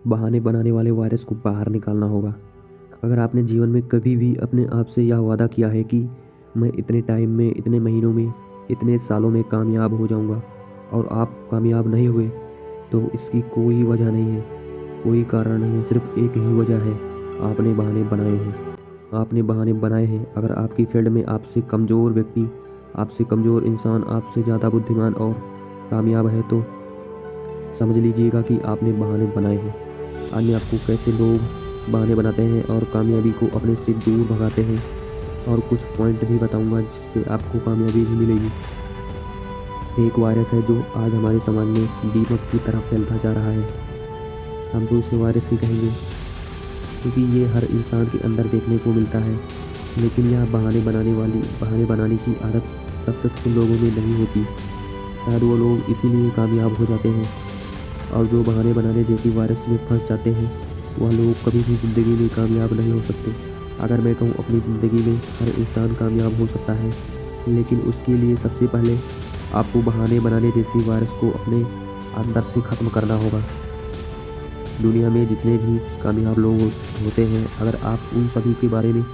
बहाने बनाने वाले वायरस को बाहर निकालना होगा। अगर आपने जीवन में कभी भी अपने आप से यह वादा किया है कि मैं इतने टाइम में, इतने महीनों में, इतने सालों में कामयाब हो जाऊंगा और आप कामयाब नहीं हुए, तो इसकी कोई वजह नहीं है, कोई कारण नहीं है, सिर्फ एक ही वजह है, आपने बहाने बनाए हैं। आपने बहाने बनाए हैं। अगर आपकी फील्ड में आपसे कमज़ोर व्यक्ति, आपसे कमज़ोर इंसान, आपसे ज़्यादा बुद्धिमान और कामयाब है, तो समझ लीजिएगा कि आपने बहाने बनाए हैं। आज मैं आपको कैसे लोग बहाने बनाते हैं और कामयाबी को अपने से दूर भगाते हैं, और कुछ पॉइंट भी बताऊंगा जिससे आपको कामयाबी भी मिलेगी। एक वायरस है जो आज हमारे समाज में दीमक की तरह फैलता जा रहा है। हम तो इसे वायरस ही कहेंगे, क्योंकि ये हर इंसान के अंदर देखने को मिलता है। लेकिन यह बहाने बनाने की आदत सक्सेसफुल लोगों में नहीं होती। शायद वो लोग इसीलिए कामयाब हो जाते हैं, और जो बहाने बनाने जैसी वायरस में फंस जाते हैं, वह लोग कभी भी ज़िंदगी में कामयाब नहीं हो सकते। अगर मैं कहूँ, अपनी ज़िंदगी में हर इंसान कामयाब हो सकता है, लेकिन उसके लिए सबसे पहले आपको बहाने बनाने जैसी वायरस को अपने अंदर से ख़त्म करना होगा। दुनिया में जितने भी कामयाब लोग होते हैं, अगर आप उन सभी के बारे में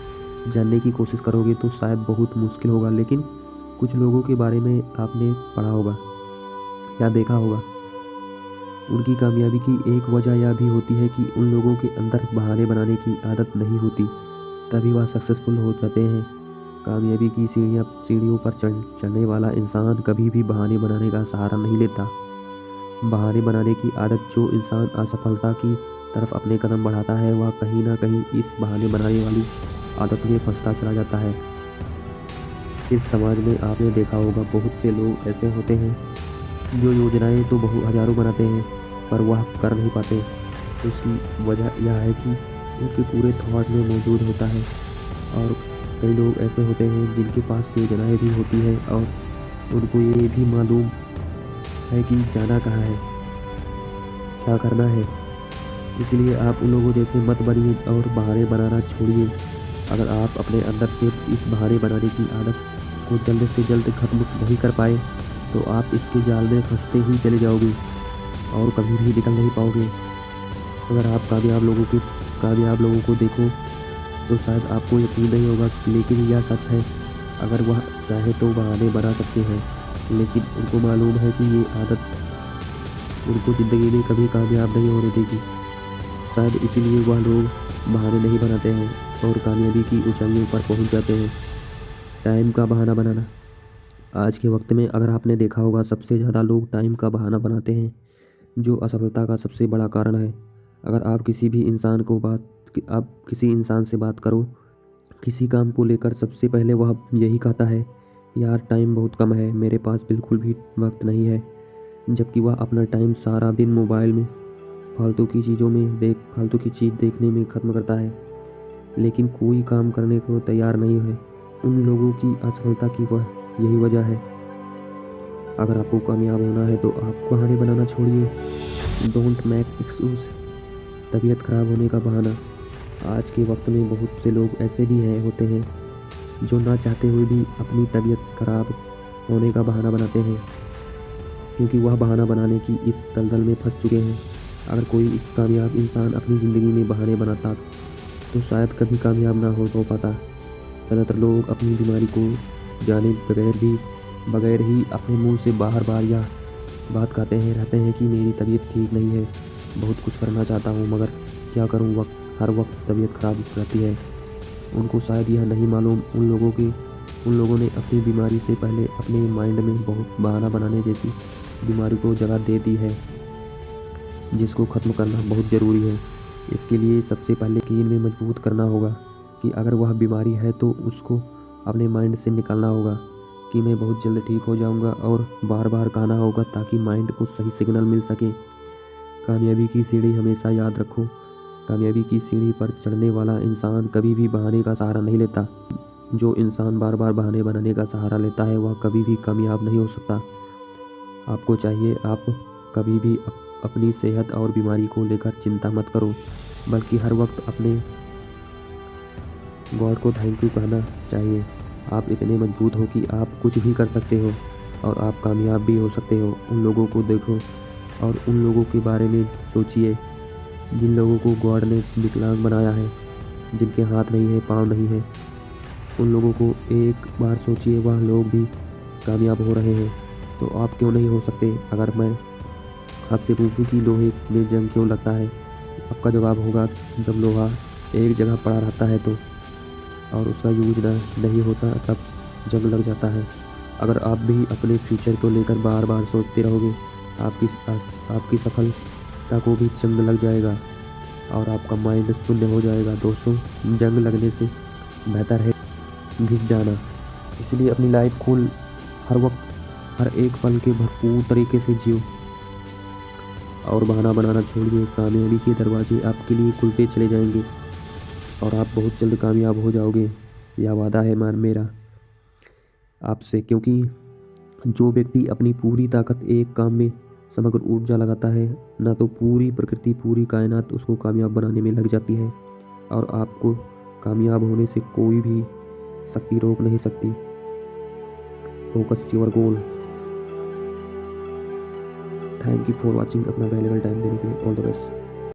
जानने की कोशिश करोगे तो शायद बहुत मुश्किल होगा। लेकिन कुछ लोगों के बारे में आपने पढ़ा होगा या देखा होगा। उनकी कामयाबी की एक वजह यह भी होती है कि उन लोगों के अंदर बहाने बनाने की आदत नहीं होती, तभी वह सक्सेसफुल हो जाते हैं। कामयाबी की सीढ़ियों पर चढ़ने वाला इंसान कभी भी बहाने बनाने का सहारा नहीं लेता। बहाने बनाने की आदत जो इंसान असफलता की तरफ अपने कदम बढ़ाता है, वह कहीं ना कहीं इस बहाने बनाने वाली आदत में फंसता चला जाता है। इस समाज में आपने देखा होगा, बहुत से लोग ऐसे होते हैं जो योजनाएं तो बहुत हज़ारों बनाते हैं, पर वह कर नहीं पाते। उसकी वजह यह है कि उनके पूरे थॉट में मौजूद होता है। और कई लोग ऐसे होते हैं जिनके पास योजनाएं भी होती हैं, और उनको ये भी मालूम है कि जाना कहाँ है, क्या करना है। इसलिए आप उन लोगों जैसे मत बनिए और बहाने बनाना छोड़िए। अगर आप अपने अंदर से इस बहाने बनाने की आदत को जल्द से जल्द ख़त्म नहीं कर पाए, तो आप इसके जाल में फंसते ही चले जाओगे और कभी भी निकल नहीं पाओगे। अगर आप कामयाब लोगों को देखो तो शायद आपको यकीन नहीं होगा, लेकिन यह सच है। अगर वह चाहे तो बहाने बना सकते हैं, लेकिन उनको मालूम है कि ये आदत उनको ज़िंदगी में कभी कामयाब नहीं होने देगी। शायद इसीलिए वह लोग बहाने नहीं बनाते हैं और कामयाबी की ऊंचाइयों पर पहुंच जाते हैं। टाइम का बहाना बनाना। आज के वक्त में अगर आपने देखा होगा, सबसे ज़्यादा लोग टाइम का बहाना बनाते हैं, जो असफलता का सबसे बड़ा कारण है। अगर आप किसी इंसान से बात करो किसी काम को लेकर, सबसे पहले वह यही कहता है, यार टाइम बहुत कम है, मेरे पास बिल्कुल भी वक्त नहीं है। जबकि वह अपना टाइम सारा दिन मोबाइल में फालतू की चीज़ देखने में ख़त्म करता है, लेकिन कोई काम करने को तैयार नहीं है। उन लोगों की असफलता की यही वजह है। अगर आपको कामयाब होना है तो आप बहाने बनाना छोड़िए। Don't make excuse. तबीयत खराब होने का बहाना। आज के वक्त में बहुत से लोग ऐसे भी होते हैं जो ना चाहते हुए भी अपनी तबीयत खराब होने का बहाना बनाते हैं, क्योंकि वह बहाना बनाने की इस दलदल में फंस चुके हैं। अगर कोई कामयाब इंसान अपनी ज़िंदगी में बहाने बनाता तो शायद कभी कामयाब ना हो पाता। ज़्यादातर लोग अपनी बीमारी को जाने बगैर ही अपने मुंह से बार बार यह बात कहते रहते हैं कि मेरी तबीयत ठीक नहीं है, बहुत कुछ करना चाहता हूँ मगर क्या करूँ, हर वक्त तबीयत खराब रहती है। उनको शायद यह नहीं मालूम, उन लोगों ने अपनी बीमारी से पहले अपने माइंड में बहुत बहाना बनाने जैसी बीमारी को जगह दे दी है, जिसको ख़त्म करना बहुत ज़रूरी है। इसके लिए सबसे पहले यकीन में मजबूत करना होगा कि अगर वह बीमारी है तो उसको अपने माइंड से निकालना होगा कि मैं बहुत जल्द ठीक हो जाऊंगा, और बार बार कहना होगा ताकि माइंड को सही सिग्नल मिल सके। कामयाबी की सीढ़ी हमेशा याद रखो, कामयाबी की सीढ़ी पर चढ़ने वाला इंसान कभी भी बहाने का सहारा नहीं लेता। जो इंसान बार बार बहाने बनाने का सहारा लेता है, वह कभी भी कामयाब नहीं हो सकता। आपको चाहिए, आप कभी भी अपनी सेहत और बीमारी को लेकर चिंता मत करो, बल्कि हर वक्त अपने गॉड को थैंक यू कहना चाहिए। आप इतने मजबूत हो कि आप कुछ भी कर सकते हो और आप कामयाब भी हो सकते हो। उन लोगों को देखो और उन लोगों के बारे में सोचिए जिन लोगों को गॉड ने विकलांग बनाया है, जिनके हाथ नहीं है, पाँव नहीं है, उन लोगों को एक बार सोचिए, वह लोग भी कामयाब हो रहे हैं, तो आप क्यों नहीं हो सकते। अगर मैं आपसे पूछूं कि लोहे में जंग क्यों लगता है, आपका जवाब होगा जब लोहा एक जगह पड़ा रहता है तो, और उसका यूज नहीं होता, तब जंग लग जाता है। अगर आप भी अपने फ्यूचर को लेकर बार बार सोचते रहोगे, आपकी सफलता को भी जंग लग जाएगा और आपका माइंड शून्य हो जाएगा। दोस्तों, जंग लगने से बेहतर है घिस जाना। इसलिए अपनी लाइफ को हर वक्त, हर एक पल के भरपूर तरीके से जियो और बहाना बनाना छोड़िए। कामयाबी के दरवाजे आपके लिए खुलते चले जाएंगे और आप बहुत जल्द कामयाब हो जाओगे। यह वादा है मान मेरा आपसे, क्योंकि जो व्यक्ति अपनी पूरी ताकत एक काम में, समग्र ऊर्जा लगाता है ना, तो पूरी प्रकृति, पूरी कायनात उसको कामयाब बनाने में लग जाती है और आपको कामयाब होने से कोई भी शक्ति रोक नहीं सकती। Focus your goal. Thank you for watching. अपना वैल्यूबल टाइम देने के लिए ऑल द बेस्ट।